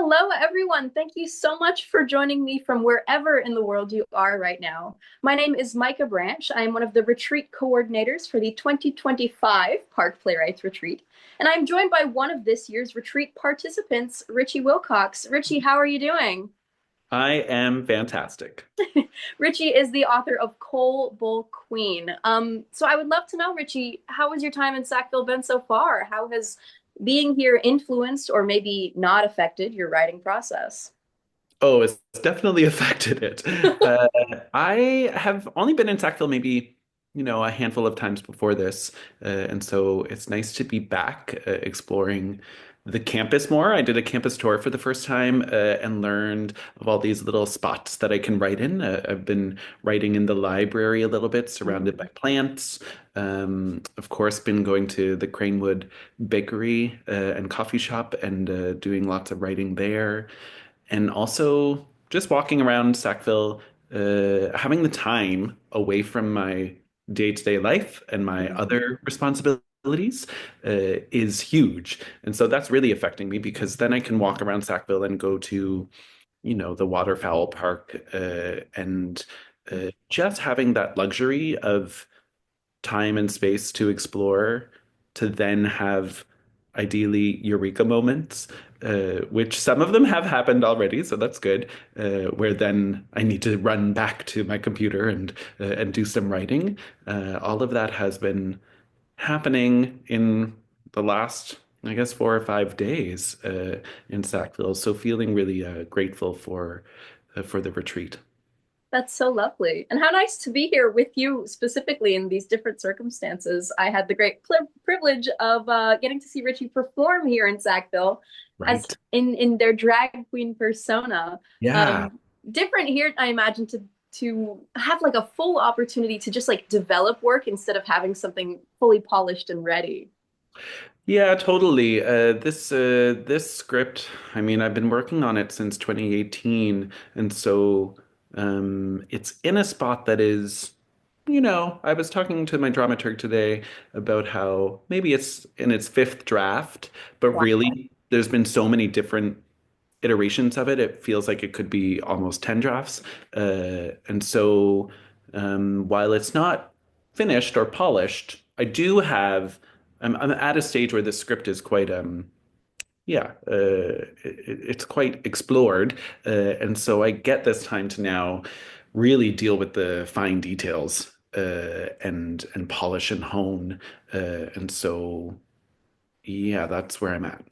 Hello, everyone. Thank you so much for joining me from wherever in the world you are right now. My name is Micah Branch. I am one of the retreat coordinators for the 2025 PARC Playwrights Retreat, and I'm joined by one of this year's retreat participants, Richie Wilcox. Richie, how are you doing? I am fantastic. Richie is the author of Coal Bowl Queen. So I would love to know, Richie, how has your time in Sackville been so far? How has being here influenced or maybe not affected your writing process? Oh, it's definitely affected it. I have only been in Sackville maybe, a handful of times before this. And so it's nice to be back exploring the campus more. I did a campus tour for the first time and learned of all these little spots that I can write in. I've been writing in the library a little bit, surrounded by plants. Of course, been going to the Cranewood Bakery and coffee shop and doing lots of writing there. And also just walking around Sackville, having the time away from my day-to-day life and my other responsibilities is huge. And so that's really affecting me because then I can walk around Sackville and go to, the waterfowl park and just having that luxury of time and space to explore, to then have ideally eureka moments, which some of them have happened already, so that's good. Where then I need to run back to my computer and do some writing. All of that has been happening in the last, I guess, 4 or 5 days in Sackville. So feeling really grateful for the retreat. That's so lovely. And how nice to be here with you specifically in these different circumstances. I had the great privilege of getting to see Richie perform here in Sackville as Right. in their drag queen persona. Yeah. Different here, I imagine, to have like a full opportunity to just like develop work instead of having something fully polished and ready. Yeah, totally. This script, I mean, I've been working on it since 2018, and so it's in a spot that is, I was talking to my dramaturg today about how maybe it's in its fifth draft, but Wow. really there's been so many different iterations of it. It feels like it could be almost 10 drafts. And so while it's not finished or polished, I'm at a stage where the script is quite, it's quite explored. And so I get this time to now really deal with the fine details and polish and hone. And so, yeah, that's where I'm at.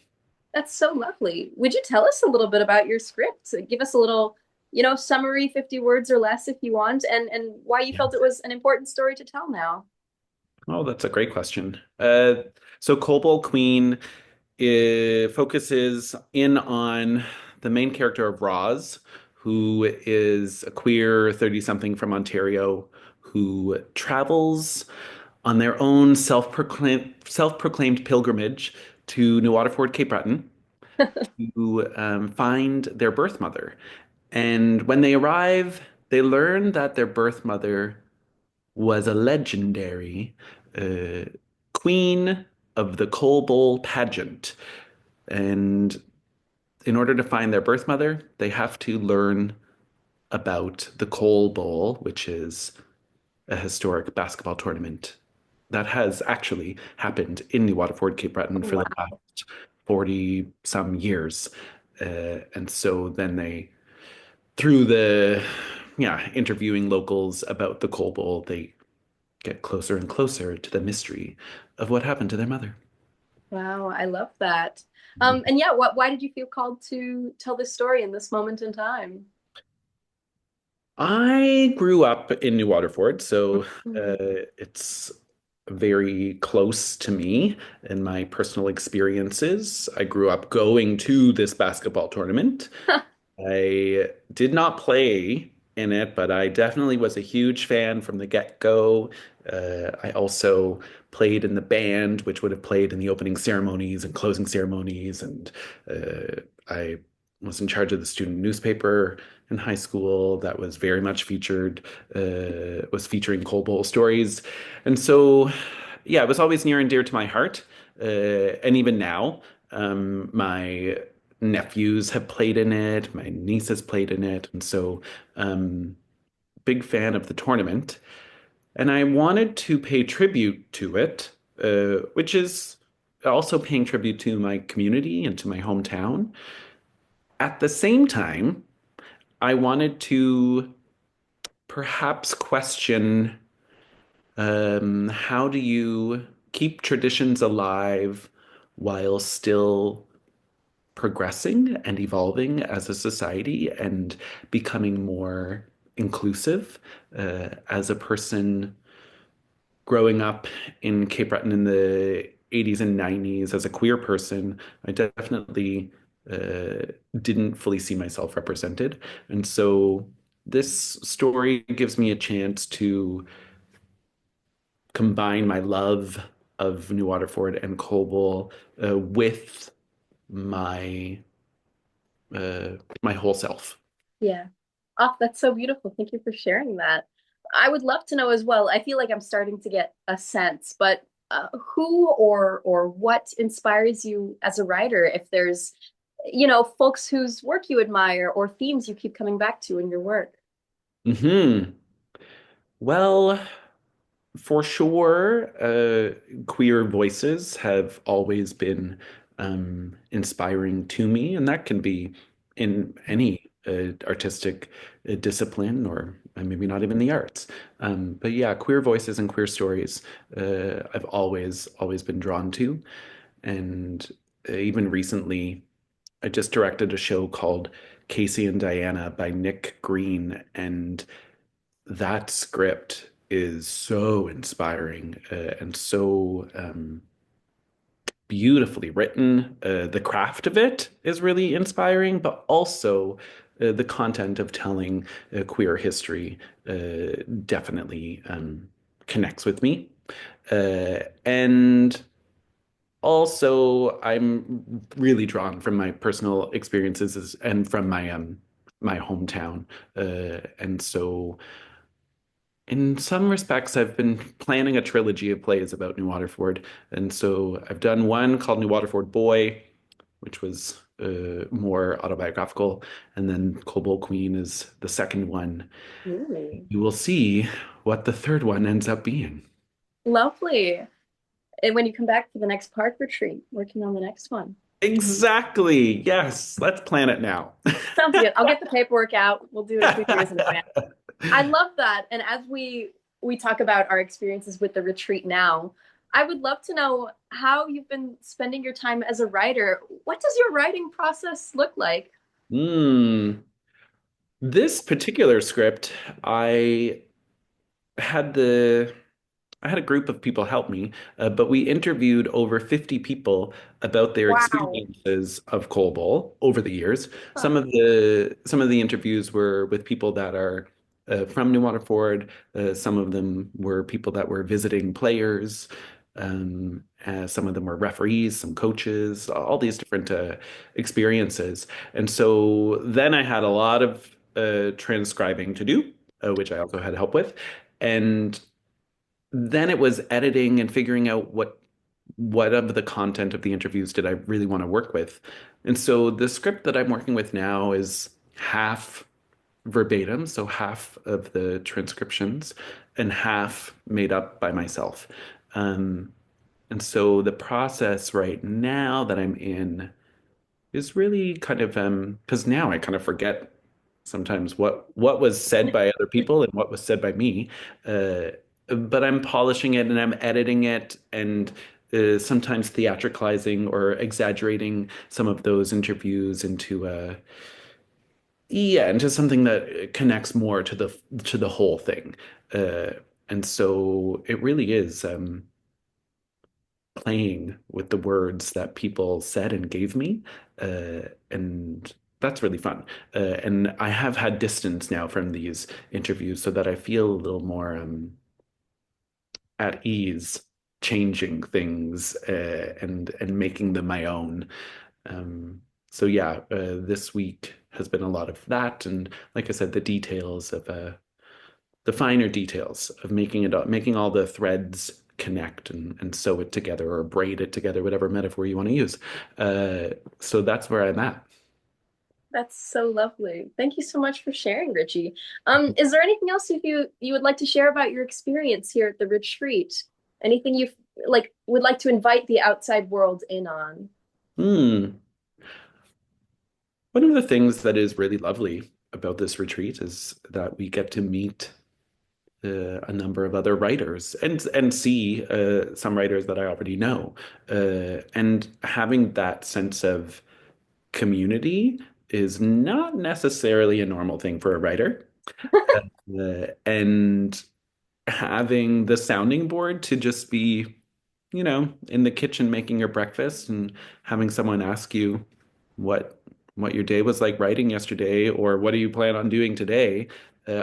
That's so lovely. Would you tell us a little bit about your script? Give us a little, summary, 50 words or less if you want, and why you felt it was an important story to tell now. Oh, that's a great question. So Cobalt Queen focuses in on the main character of Roz, who is a queer 30-something from Ontario who travels on their own self-proclaimed pilgrimage to New Waterford, Cape Breton, to find their birth mother. And when they arrive, they learn that their birth mother was a legendary uh, queen of the Coal Bowl pageant. And in order to find their birth mother, they have to learn about the Coal Bowl, which is a historic basketball tournament that has actually happened in New Waterford, Cape Breton for the Wow. last 40 some years. And so then they, through interviewing locals about the Coal Bowl, they get closer and closer to the mystery of what happened to their mother. Wow, I love that. And yeah, why did you feel called to tell this story in this moment in time? I grew up in New Waterford, so Mhm. it's very close to me and my personal experiences. I grew up going to this basketball tournament. I did not play in it, but I definitely was a huge fan from the get-go. I also played in the band, which would have played in the opening ceremonies and closing ceremonies, and I was in charge of the student newspaper in high school that was very much was featuring Coal Bowl stories. And so, yeah, it was always near and dear to my heart. And even now, my nephews have played in it, my niece has played in it, and so big fan of the tournament. And I wanted to pay tribute to it, which is also paying tribute to my community and to my hometown. At the same time, I wanted to perhaps question how do you keep traditions alive while still progressing and evolving as a society and becoming more inclusive. As a person growing up in Cape Breton in the 80s and 90s as a queer person, I definitely uh, didn't fully see myself represented. And so this story gives me a chance to combine my love of New Waterford and Coble with my my whole self. Yeah. Oh, that's so beautiful. Thank you for sharing that. I would love to know as well. I feel like I'm starting to get a sense, but who or what inspires you as a writer? If there's, folks whose work you admire or themes you keep coming back to in your work. Hmm. Well, for sure, queer voices have always been inspiring to me, and that can be in any artistic discipline or maybe not even the arts. But yeah, queer voices and queer stories I've always been drawn to. And even recently, I just directed a show called Casey and Diana by Nick Green, and that script is so inspiring and so beautifully written. The craft of it is really inspiring, but also the content of telling queer history definitely connects with me. And also, I'm really drawn from my personal experiences and from my hometown, and so. In some respects, I've been planning a trilogy of plays about New Waterford. And so I've done one called New Waterford Boy, which was more autobiographical. And then Cobalt Queen is the second one. Ooh, You will see what the third one ends up being. lovely. And when you come back for the next park retreat, working on the next one. Exactly. Yes. Let's plan it now. Sounds good. I'll get the paperwork out. We'll do it 2 years in advance. I love that. And as we talk about our experiences with the retreat now, I would love to know how you've been spending your time as a writer. What does your writing process look like? Hmm. This particular script, had the I had a group of people help me, but we interviewed over 50 people about their Wow. experiences of COBOL over the years. Huh. Some of the interviews were with people that are from New Waterford. Some of them were people that were visiting players. Some of them were referees, some coaches, all these different experiences. And so then I had a lot of transcribing to do, which I also had help with. And then it was editing and figuring out what of the content of the interviews did I really want to work with. And so the script that I'm working with now is half verbatim, so half of the transcriptions and half made up by myself. Um, and so the process right now that I'm in is really kind of because now I kind of forget sometimes what was said by other people and what was said by me. Uh, but I'm polishing it and I'm editing it and sometimes theatricalizing or exaggerating some of those interviews into into something that connects more to the whole thing. Uh, and so it really is. Playing with the words that people said and gave me. And that's really fun. And I have had distance now from these interviews so that I feel a little more at ease changing things and making them my own. So yeah, this week has been a lot of that. And like I said, the finer details of making all the threads connect and sew it together or braid it together, whatever metaphor you want to use. So that's where I'm at. That's so lovely. Thank you so much for sharing, Richie. Is there anything else you would like to share about your experience here at the retreat? Anything you like would like to invite the outside world in on? Hmm. One of the things that is really lovely about this retreat is that we get to meet a number of other writers and see some writers that I already know. And having that sense of community is not necessarily a normal thing for a writer. And having the sounding board to just be, in the kitchen making your breakfast and having someone ask you what what your day was like writing yesterday or what do you plan on doing today,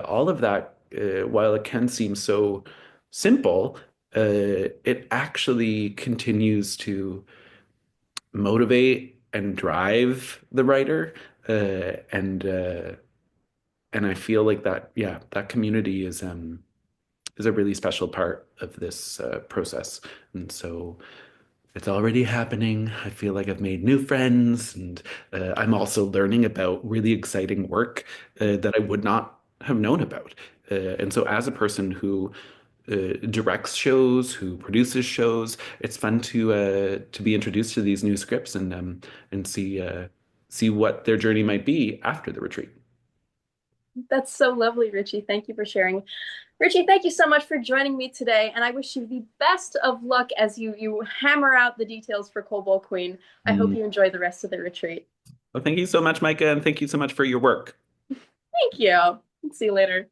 all of that, while it can seem so simple, it actually continues to motivate and drive the writer, and I feel like that, yeah, that community is a really special part of this process. And so it's already happening. I feel like I've made new friends, and I'm also learning about really exciting work that I would not have known about. And so, as a person who directs shows, who produces shows, it's fun to be introduced to these new scripts and see what their journey might be after the retreat. That's so lovely, Richie. Thank you for sharing. Richie, thank you so much for joining me today, and I wish you the best of luck as you hammer out the details for Cobalt Queen. I hope Mm. you enjoy the rest of the retreat. Well, thank you so much, Micah, and thank you so much for your work. Thank you. See you later.